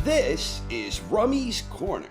This is Rummy's Corner.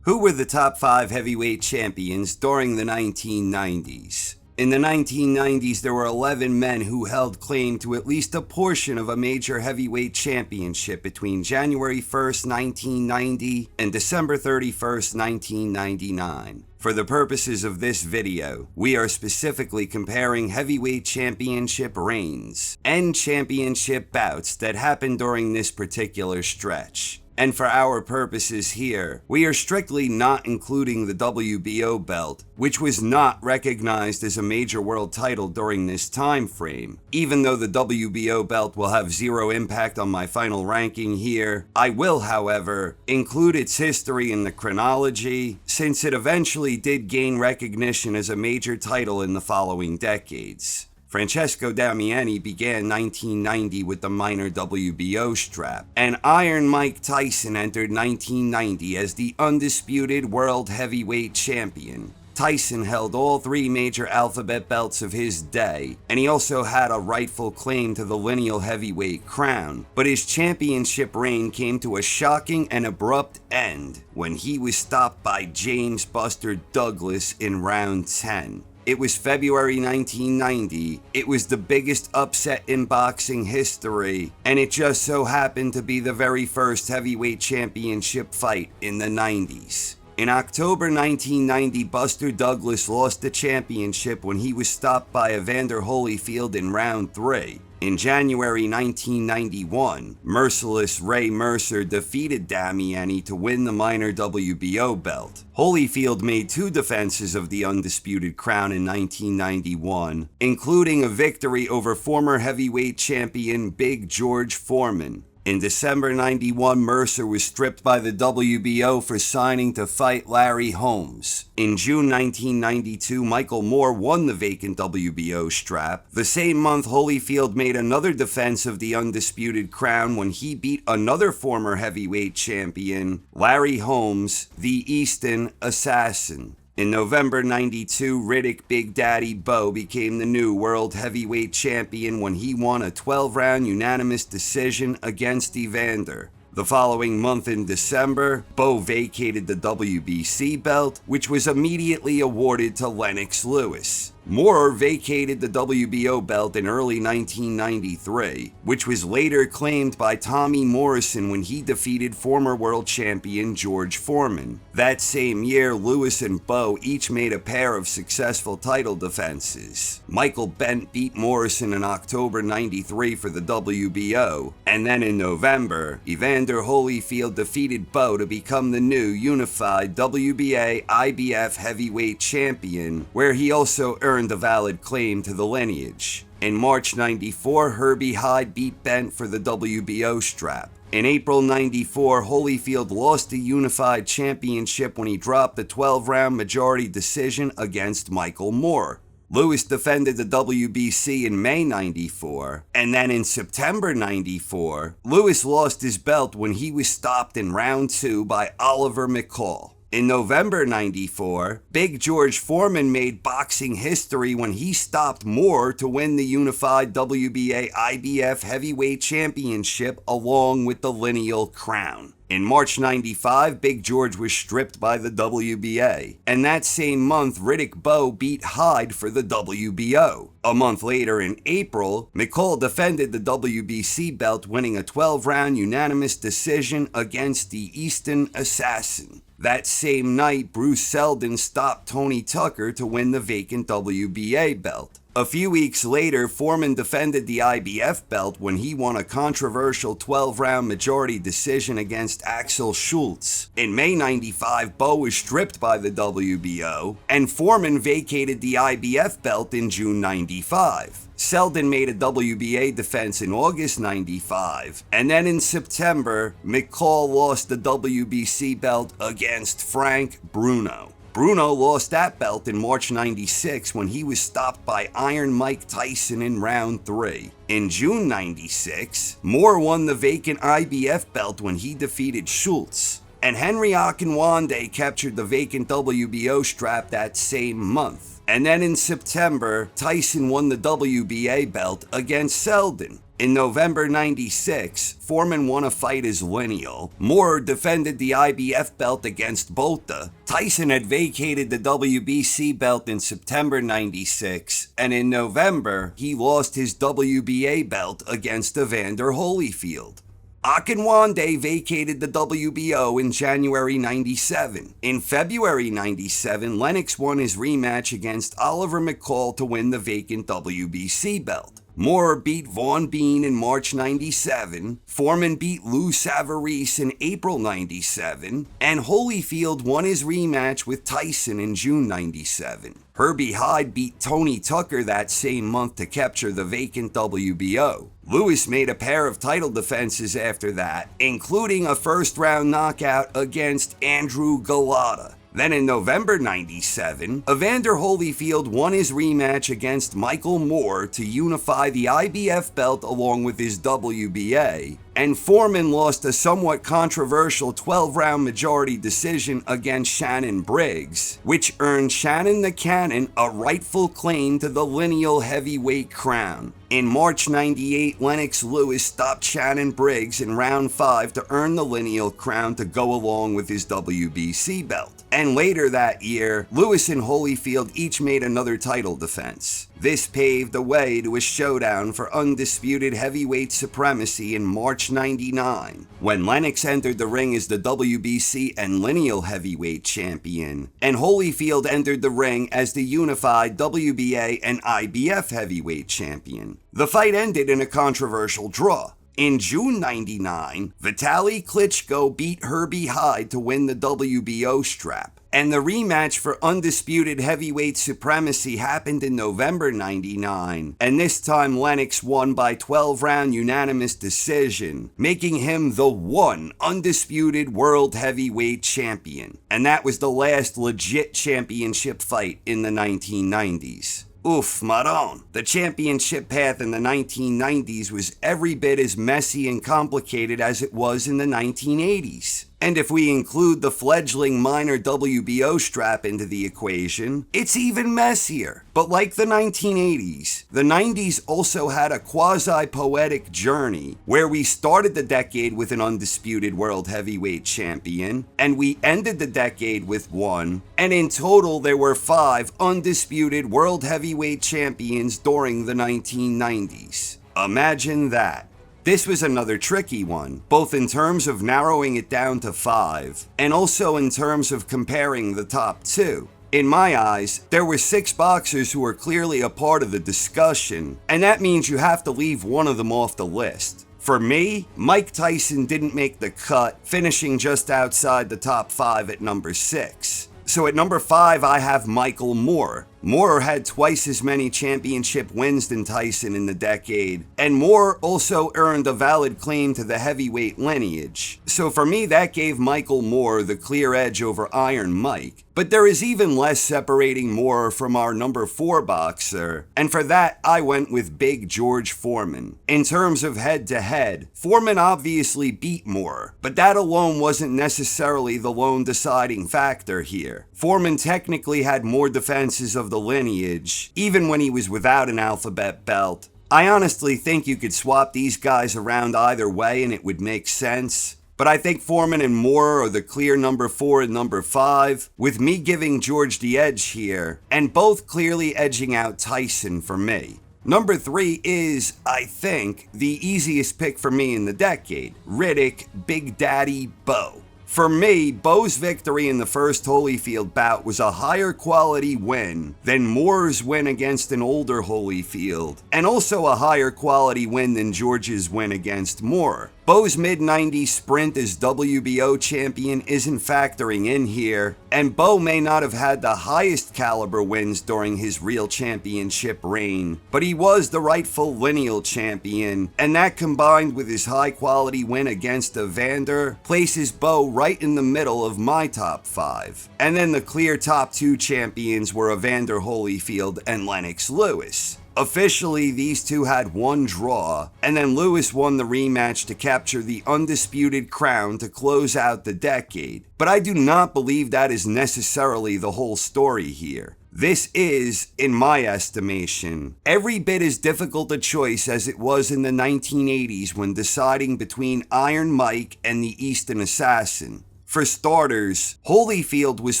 Who were the top 5 heavyweight champions during the 1990s? In the 1990s, there were 11 men who held claim to at least a portion of a major heavyweight championship between January 1st, 1990 and December 31st, 1999. For the purposes of this video, we are specifically comparing heavyweight championship reigns and championship bouts that happened during this particular stretch. And for our purposes here, we are strictly not including the WBO belt, which was not recognized as a major world title during this time frame. Even though the WBO belt will have zero impact on my final ranking here, I will, however, include its history in the chronology, since it eventually did gain recognition as a major title in the following decades. Francesco Damiani began 1990 with the minor WBO strap, and Iron Mike Tyson entered 1990 as the undisputed world heavyweight champion. Tyson held all 3 major alphabet belts of his day, and he also had a rightful claim to the lineal heavyweight crown, but his championship reign came to a shocking and abrupt end when he was stopped by James Buster Douglas in round 10. It was February 1990, it was the biggest upset in boxing history, and it just so happened to be the very first heavyweight championship fight in the 90s. In October 1990, Buster Douglas lost the championship when he was stopped by Evander Holyfield in round 3. In January 1991, merciless Ray Mercer defeated Damiani to win the minor WBO belt. Holyfield made 2 defenses of the undisputed crown in 1991, including a victory over former heavyweight champion Big George Foreman. In December 91, Mercer was stripped by the WBO for signing to fight Larry Holmes. In June 1992, Michael Moore won the vacant WBO strap. The same month, Holyfield made another defense of the undisputed crown when he beat another former heavyweight champion, Larry Holmes, the Easton Assassin. In November 92, Riddick Big Daddy Bowe became the new world heavyweight champion when he won a 12-round unanimous decision against Evander. The following month in December, Bowe vacated the WBC belt, which was immediately awarded to Lennox Lewis. Moore vacated the WBO belt in early 1993, which was later claimed by Tommy Morrison when he defeated former world champion George Foreman. That same year, Lewis and Bowe each made a pair of successful title defenses. Michael Bent beat Morrison in October 93 for the WBO, and then in November, Evander Holyfield defeated Bowe to become the new unified WBA IBF heavyweight champion, where he also earned a valid claim to the lineage. In March 94, Herbie Hyde beat Bent for the WBO strap. In April 94, Holyfield lost the unified championship when he dropped the 12-round majority decision against Michael Moore. Lewis defended the WBC in May 94, and then in September 94, Lewis lost his belt when he was stopped in round 2 by Oliver McCall. In November 94, Big George Foreman made boxing history when he stopped Moore to win the unified WBA IBF heavyweight championship along with the lineal crown. In March 95, Big George was stripped by the WBA, and that same month, Riddick Bowe beat Hyde for the WBO. A month later, in April, McCall defended the WBC belt, winning a 12-round unanimous decision against the Easton Assassin. That same night, Bruce Seldon stopped Tony Tucker to win the vacant WBA belt. A few weeks later, Foreman defended the IBF belt when he won a controversial 12-round majority decision against Axel Schultz. In May 95, Bowe was stripped by the WBO, and Foreman vacated the IBF belt in June 95. Seldon made a WBA defense in August 95, and then in September, McCall lost the WBC belt against Frank Bruno. Bruno lost that belt in March 96 when he was stopped by Iron Mike Tyson in round 3. In June 96, Moore won the vacant IBF belt when he defeated Schultz. and Henry Akinwande captured the vacant WBO strap that same month. And then in September, Tyson won the WBA belt against Seldon. In November 96, Foreman won a fight as lineal. Moore defended the IBF belt against Botha. Tyson had vacated the WBC belt in September 96, and in November, he lost his WBA belt against Evander Holyfield. Akinwande vacated the WBO in January 97. In February 97, Lennox won his rematch against Oliver McCall to win the vacant WBC belt. Moore beat Vaughn Bean in March 97, Foreman beat Lou Savarese in April 97, and Holyfield won his rematch with Tyson in June 97. Herbie Hyde beat Tony Tucker that same month to capture the vacant WBO. Lewis made a pair of title defenses after that, including a first-round knockout against Andrew Galata. Then in November 97, Evander Holyfield won his rematch against Michael Moore to unify the IBF belt along with his WBA, and Foreman lost a somewhat controversial 12-round majority decision against Shannon Briggs, which earned Shannon the Cannon a rightful claim to the lineal heavyweight crown. In March 98, Lennox Lewis stopped Shannon Briggs in round 5 to earn the lineal crown to go along with his WBC belt. And later that year, Lewis and Holyfield each made another title defense. This paved the way to a showdown for undisputed heavyweight supremacy in March 99, when Lennox entered the ring as the WBC and lineal heavyweight champion, and Holyfield entered the ring as the unified WBA and IBF heavyweight champion. The fight ended in a controversial draw. In June 99, Vitaly Klitschko beat Herbie Hyde to win the WBO strap, and the rematch for undisputed heavyweight supremacy happened in November 99, and this time Lennox won by 12-round unanimous decision, making him the one undisputed world heavyweight champion, and that was the last legit championship fight in the 1990s. Oof, Maron. The championship path in the 1990s was every bit as messy and complicated as it was in the 1980s. And if we include the fledgling minor WBO strap into the equation, it's even messier. But like the 1980s, the 90s also had a quasi-poetic journey where we started the decade with an undisputed world heavyweight champion, and we ended the decade with one, and in total there were 5 undisputed world heavyweight champions during the 1990s. Imagine that. This was another tricky one, both in terms of narrowing it down to 5, and also in terms of comparing the top 2. In my eyes, there were 6 boxers who were clearly a part of the discussion, and that means you have to leave one of them off the list. For me, Mike Tyson didn't make the cut, finishing just outside the top 5 at number 6. So at number 5, I have Michael Moore. Moore had twice as many championship wins than Tyson in the decade, and Moore also earned a valid claim to the heavyweight lineage. So for me, that gave Michael Moore the clear edge over Iron Mike. But there is even less separating Moore from our number 4 boxer, and for that, I went with Big George Foreman. In terms of head-to-head, Foreman obviously beat Moore, but that alone wasn't necessarily the lone deciding factor here. Foreman technically had more defenses of the lineage, even when he was without an alphabet belt. I honestly think you could swap these guys around either way and it would make sense. But I think Foreman and Moore are the clear number 4 and number 5, with me giving George the edge here, and both clearly edging out Tyson for me. Number 3 is, I think, the easiest pick for me in the decade, Riddick Big Daddy Bowe. For me, Bowe's victory in the first Holyfield bout was a higher quality win than Moore's win against an older Holyfield, and also a higher quality win than George's win against Moore. Bowe's mid-90s sprint as WBO champion isn't factoring in here, and Bowe may not have had the highest caliber wins during his real championship reign, but he was the rightful lineal champion, and that combined with his high-quality win against Evander places Bowe right in the middle of my top 5. And then the clear top 2 champions were Evander Holyfield and Lennox Lewis. Officially, these two had one draw, and then Lewis won the rematch to capture the undisputed crown to close out the decade. But I do not believe that is necessarily the whole story here. This is, in my estimation, every bit as difficult a choice as it was in the 1980s when deciding between Iron Mike and the Eastern Assassin. For starters, Holyfield was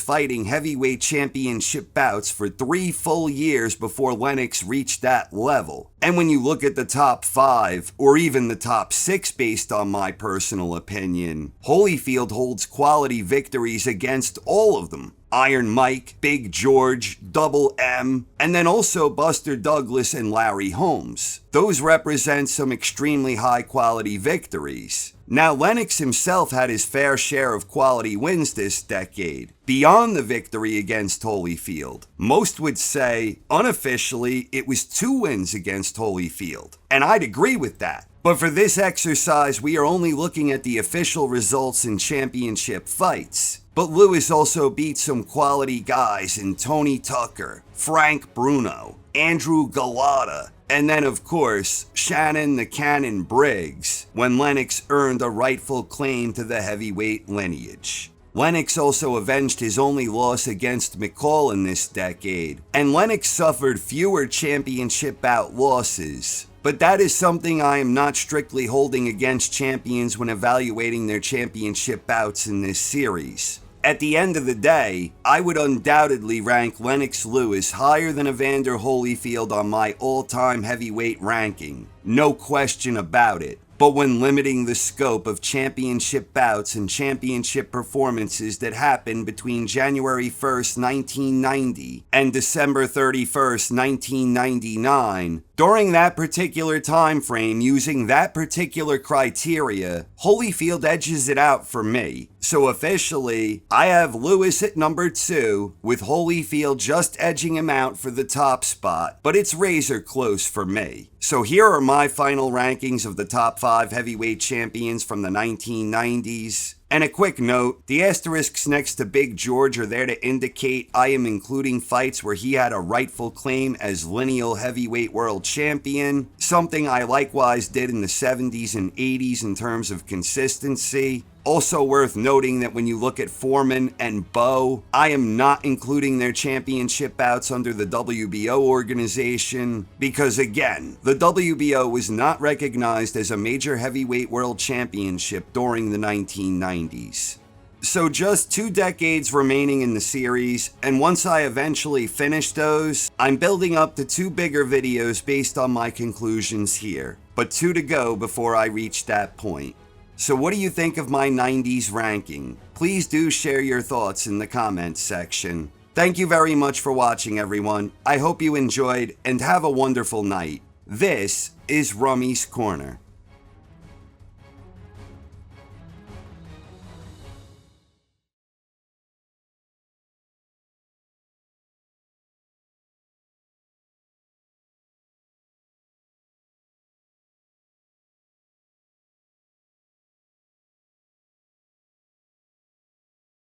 fighting heavyweight championship bouts for 3 full years before Lennox reached that level. And when you look at the top 5, or even the top 6 based on my personal opinion, Holyfield holds quality victories against all of them. Iron Mike, Big George, Double M, and then also Buster Douglas and Larry Holmes. Those represent some extremely high quality victories. Now, Lennox himself had his fair share of quality wins this decade, beyond the victory against Holyfield. Most would say, unofficially, it was 2 wins against Holyfield, and I'd agree with that. But for this exercise, we are only looking at the official results in championship fights. But Lewis also beat some quality guys in Tony Tucker, Frank Bruno, Andrew Galata, and then of course, Shannon the Cannon Briggs, when Lennox earned a rightful claim to the heavyweight lineage. Lennox also avenged his only loss against McCall in this decade, and Lennox suffered fewer championship bout losses. But that is something I am not strictly holding against champions when evaluating their championship bouts in this series. At the end of the day, I would undoubtedly rank Lennox Lewis higher than Evander Holyfield on my all-time heavyweight ranking. No question about it. But when limiting the scope of championship bouts and championship performances that happened between January 1st, 1990 and December 31st, 1999, during that particular time frame using that particular criteria, Holyfield edges it out for me. So officially, I have Lewis at number 2, with Holyfield just edging him out for the top spot, but it's razor close for me. So here are my final rankings of the top 5 heavyweight champions from the 1990s. And a quick note, the asterisks next to Big George are there to indicate I am including fights where he had a rightful claim as lineal heavyweight world champion, something I likewise did in the 70s and 80s in terms of consistency. Also worth noting that when you look at Foreman and Bowe, I am not including their championship bouts under the WBO organization because, again, the WBO was not recognized as a major heavyweight world championship during the 1990s. So just 2 decades remaining in the series, and once I eventually finish those, I'm building up to 2 bigger videos based on my conclusions here, but 2 to go before I reach that point. So what do you think of my 90s ranking? Please do share your thoughts in the comments section. Thank you very much for watching, everyone. I hope you enjoyed and have a wonderful night. This is Rummy's Corner.